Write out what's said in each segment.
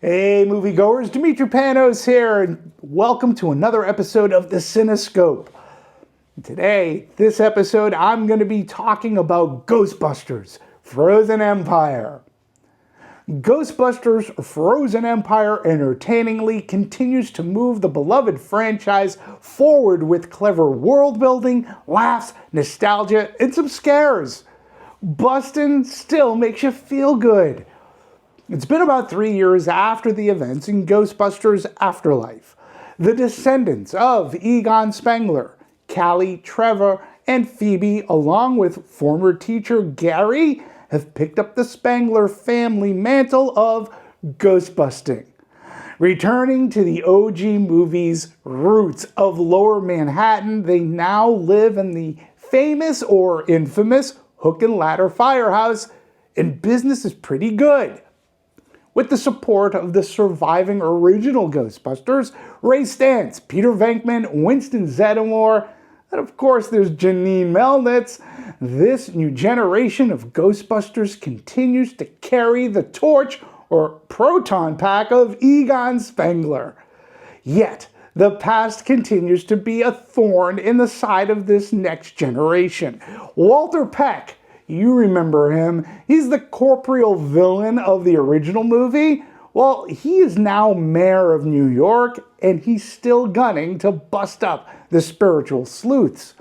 Hey moviegoers, Dimitri Panos here, and welcome to another episode of the CineScope. Today, this episode, I'm going to be talking about Ghostbusters, Frozen Empire. Ghostbusters Frozen Empire entertainingly continues to move the beloved franchise forward with clever world building, laughs, nostalgia, and some scares. Bustin' still makes you feel good. It's been about 3 years after the events in Ghostbusters Afterlife. The descendants of Egon Spengler, Callie, Trevor, and Phoebe, along with former teacher Gary, have picked up the Spengler family mantle of ghostbusting. Returning to the OG movie's roots of Lower Manhattan, they now live in the famous or infamous Hook and Ladder Firehouse, and business is pretty good. With the support of the surviving original Ghostbusters, Ray Stantz, Peter Venkman, Winston Zeddemore, and of course there's Janine Melnitz, this new generation of Ghostbusters continues to carry the torch or proton pack of Egon Spengler. Yet, the past continues to be a thorn in the side of this next generation. Walter Peck, you remember him. He's the corporeal villain of the original movie. Well, he is now mayor of New York, and he's still gunning to bust up the spiritual sleuths.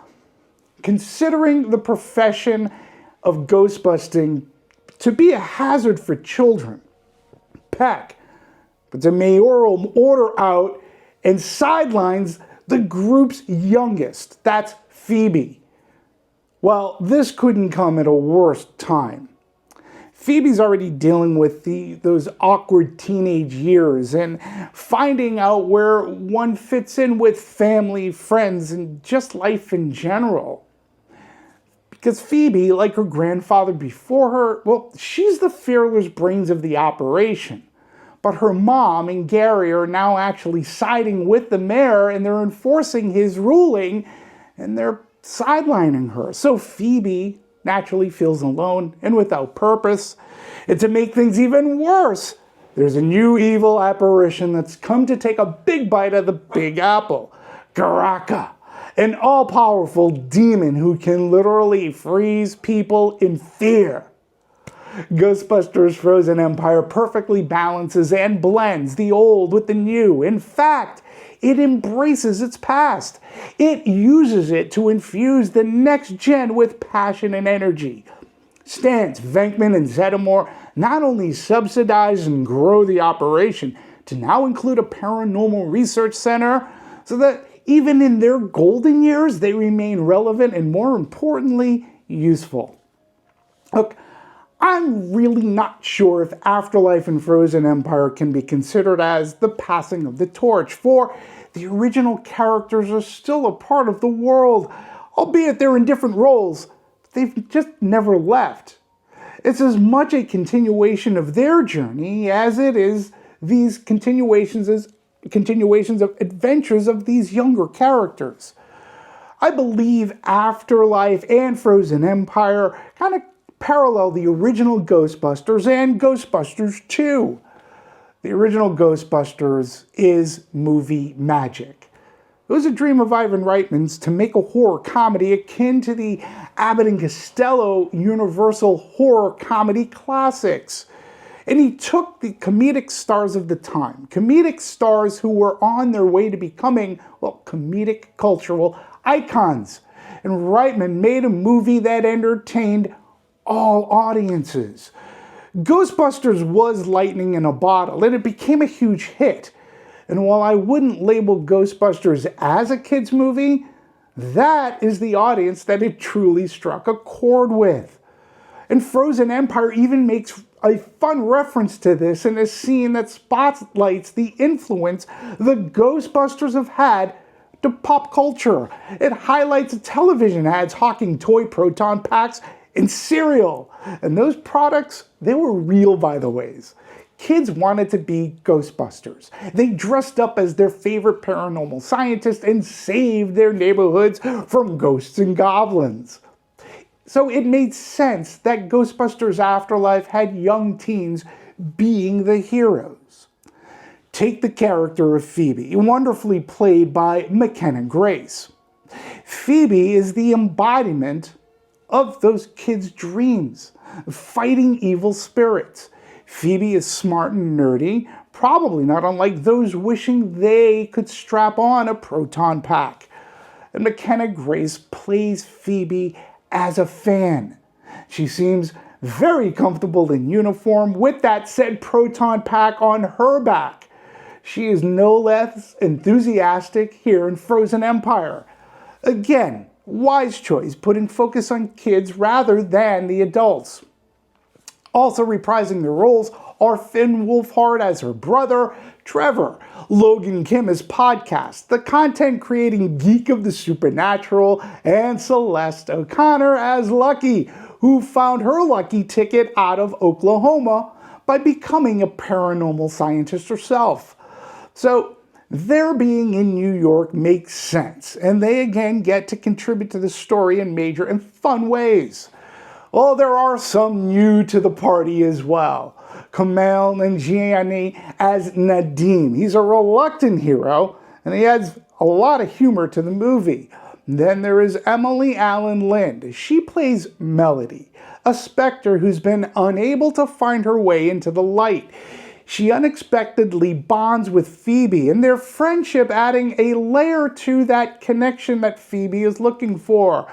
Considering the profession of ghostbusting to be a hazard for children, Peck puts a mayoral order out and sidelines the group's youngest. That's Phoebe. Well, this couldn't come at a worse time. Phoebe's already dealing with those awkward teenage years and finding out where one fits in with family, friends, and just life in general. Because Phoebe, like her grandfather before her, well, she's the fearless brains of the operation. But her mom and Gary are now actually siding with the mayor, and they're enforcing his ruling, and they're sidelining her. So Phoebe naturally feels alone and without purpose. And to make things even worse, there's a new evil apparition that's come to take a big bite of the Big Apple. Garaka, an all-powerful demon who can literally freeze people in fear. Ghostbusters Frozen Empire perfectly balances and blends the old with the new. In fact, it embraces its past. It uses it to infuse the next gen with passion and energy. Stantz, Venkman, and Zeddemore not only subsidize and grow the operation to now include a paranormal research center so that even in their golden years, they remain relevant and, more importantly, useful. Look, I'm really not sure if Afterlife and Frozen Empire can be considered as the passing of the torch, for the original characters are still a part of the world, albeit they're in different roles. They've just never left. It's as much a continuation of their journey as it is these continuations of adventures of these younger characters. I believe Afterlife and Frozen Empire kind of parallel the original Ghostbusters and Ghostbusters 2. The original Ghostbusters is movie magic. It was a dream of Ivan Reitman's to make a horror comedy akin to the Abbott and Costello Universal horror comedy classics. And he took the comedic stars of the time, comedic stars who were on their way to becoming, well, comedic cultural icons. And Reitman made a movie that entertained all audiences. Ghostbusters was lightning in a bottle, and it became a huge hit. And while I wouldn't label Ghostbusters as a kid's movie, that is the audience that it truly struck a chord with. And Frozen Empire even makes a fun reference to this in a scene that spotlights the influence the Ghostbusters have had to pop culture. It highlights television ads hawking toy proton packs and cereal. And those products, they were real, by the ways. Kids wanted to be Ghostbusters. They dressed up as their favorite paranormal scientists and saved their neighborhoods from ghosts and goblins. So it made sense that Ghostbusters Afterlife had young teens being the heroes. Take the character of Phoebe, wonderfully played by McKenna Grace. Phoebe is the embodiment of those kids' dreams, fighting evil spirits. Phoebe is smart and nerdy, probably not unlike those wishing they could strap on a proton pack. And McKenna Grace plays Phoebe as a fan. She seems very comfortable in uniform with that said proton pack on her back. She is no less enthusiastic here in Frozen Empire. Again, wise choice, putting focus on kids rather than the adults. Also reprising the roles are Finn Wolfhard as her brother, Trevor, Logan Kim as Podcast, the content-creating geek of the supernatural, and Celeste O'Connor as Lucky, who found her lucky ticket out of Oklahoma by becoming a paranormal scientist herself. So, their being in New York makes sense, and they again get to contribute to the story in major and fun ways. Well, there are some new to the party as well. Kumail Nanjiani as Nadim. He's a reluctant hero, and he adds a lot of humor to the movie. Then there is Emily Allen Lind. She plays Melody, a specter who's been unable to find her way into the light. She unexpectedly bonds with Phoebe, and their friendship adding a layer to that connection that Phoebe is looking for.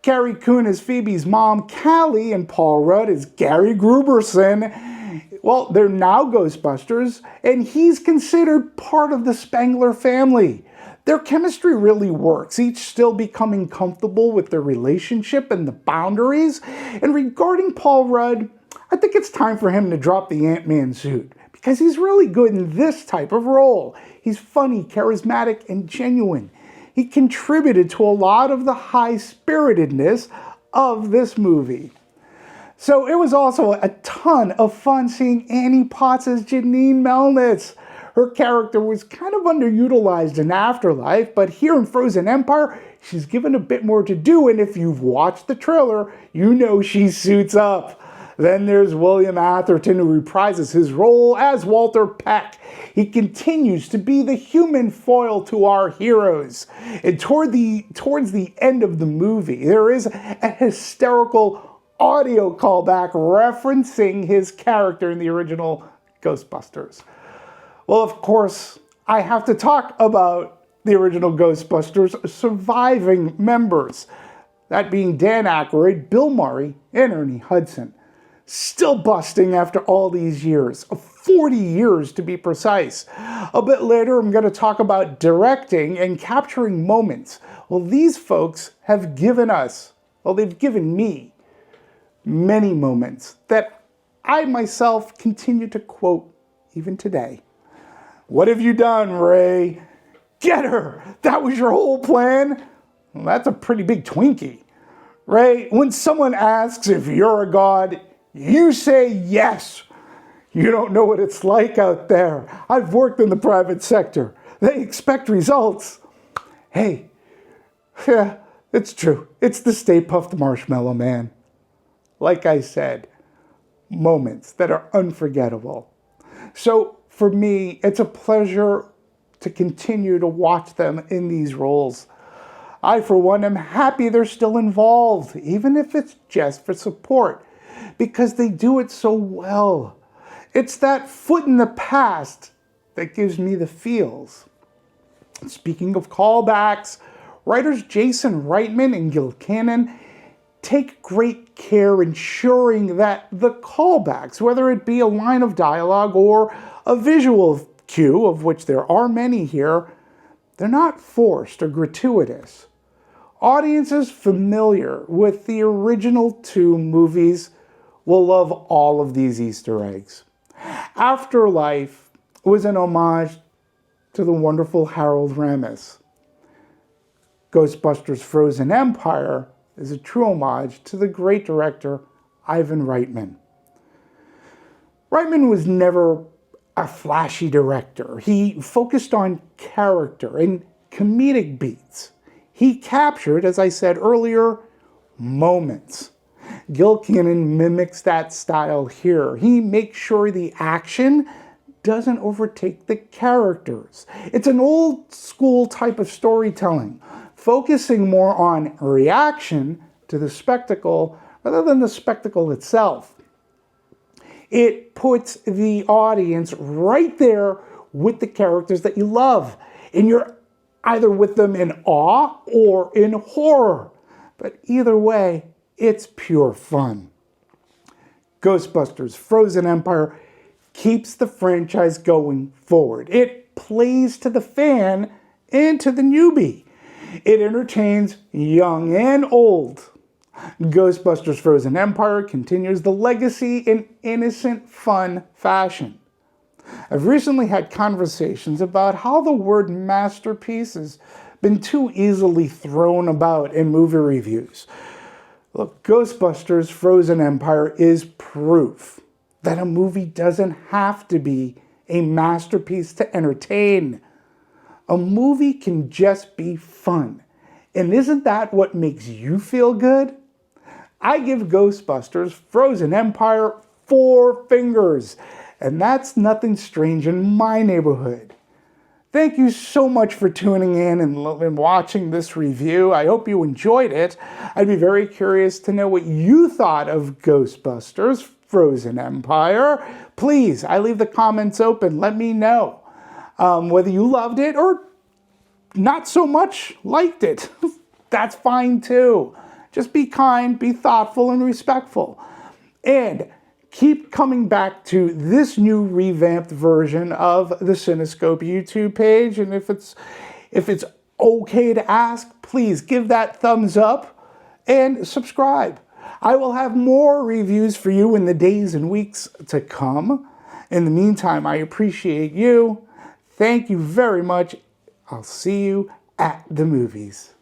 Carrie Coon is Phoebe's mom, Callie, and Paul Rudd is Gary Gruberson. Well, they're now Ghostbusters, and he's considered part of the Spengler family. Their chemistry really works, each still becoming comfortable with their relationship and the boundaries. And regarding Paul Rudd, I think it's time for him to drop the Ant-Man suit, because he's really good in this type of role. He's funny, charismatic, and genuine. He contributed to a lot of the high-spiritedness of this movie. So it was also a ton of fun seeing Annie Potts as Janine Melnitz. Her character was kind of underutilized in Afterlife, but here in Frozen Empire, she's given a bit more to do, and if you've watched the trailer, you know she suits up. Then there's William Atherton, who reprises his role as Walter Peck. He continues to be the human foil to our heroes. And towards the end of the movie, there is a hysterical audio callback referencing his character in the original Ghostbusters. Well, of course, I have to talk about the original Ghostbusters surviving members. That being Dan Aykroyd, Bill Murray, and Ernie Hudson. Still busting after all these years, 40 years to be precise. A bit later, I'm going to talk about directing and capturing moments. Well, these folks have given us, well, they've given me many moments that I myself continue to quote even today. What have you done, Ray? Get her! That was your whole plan? Well, that's a pretty big Twinkie. Ray, when someone asks if you're a god, you say yes. You don't know what it's like out there. I've worked in the private sector. They expect results. Hey, yeah, it's true. It's the Stay Puft Marshmallow Man. Like I said, moments that are unforgettable. So for me, it's a pleasure to continue to watch them in these roles. I, for one, am happy they're still involved, even if it's just for support, because they do it so well. It's that foot in the past that gives me the feels. Speaking of callbacks, writers Jason Reitman and Gil Cannon take great care ensuring that the callbacks, whether it be a line of dialogue or a visual cue, of which there are many here, they're not forced or gratuitous. Audiences familiar with the original two movies will love all of these Easter eggs. Afterlife was an homage to the wonderful Harold Ramis. Ghostbusters Frozen Empire is a true homage to the great director Ivan Reitman. Reitman was never a flashy director. He focused on character and comedic beats. He captured, as I said earlier, moments. Gil Cannon mimics that style here. He makes sure the action doesn't overtake the characters. It's an old school type of storytelling, focusing more on reaction to the spectacle rather than the spectacle itself. It puts the audience right there with the characters that you love, and you're either with them in awe or in horror. But either way, it's pure fun. Ghostbusters Frozen Empire keeps the franchise going forward. It plays to the fan and to the newbie. It entertains young and old. Ghostbusters Frozen Empire continues the legacy in innocent, fun fashion. I've recently had conversations about how the word masterpiece has been too easily thrown about in movie reviews. Look, Ghostbusters Frozen Empire is proof that a movie doesn't have to be a masterpiece to entertain. A movie can just be fun. And isn't that what makes you feel good? I give Ghostbusters Frozen Empire 4 fingers, and that's nothing strange in my neighborhood. Thank you so much for tuning in and watching this review. I hope you enjoyed it. I'd be very curious to know what you thought of Ghostbusters Frozen Empire. Please, I leave the comments open. Let me know whether you loved it or not so much liked it. That's fine too. Just be kind, be thoughtful, and respectful. And keep coming back to this new revamped version of the CineScope YouTube page. And if it's okay to ask, please give that thumbs up and subscribe. I will have more reviews for you in the days and weeks to come. In the meantime, I appreciate you. Thank you very much. I'll see you at the movies.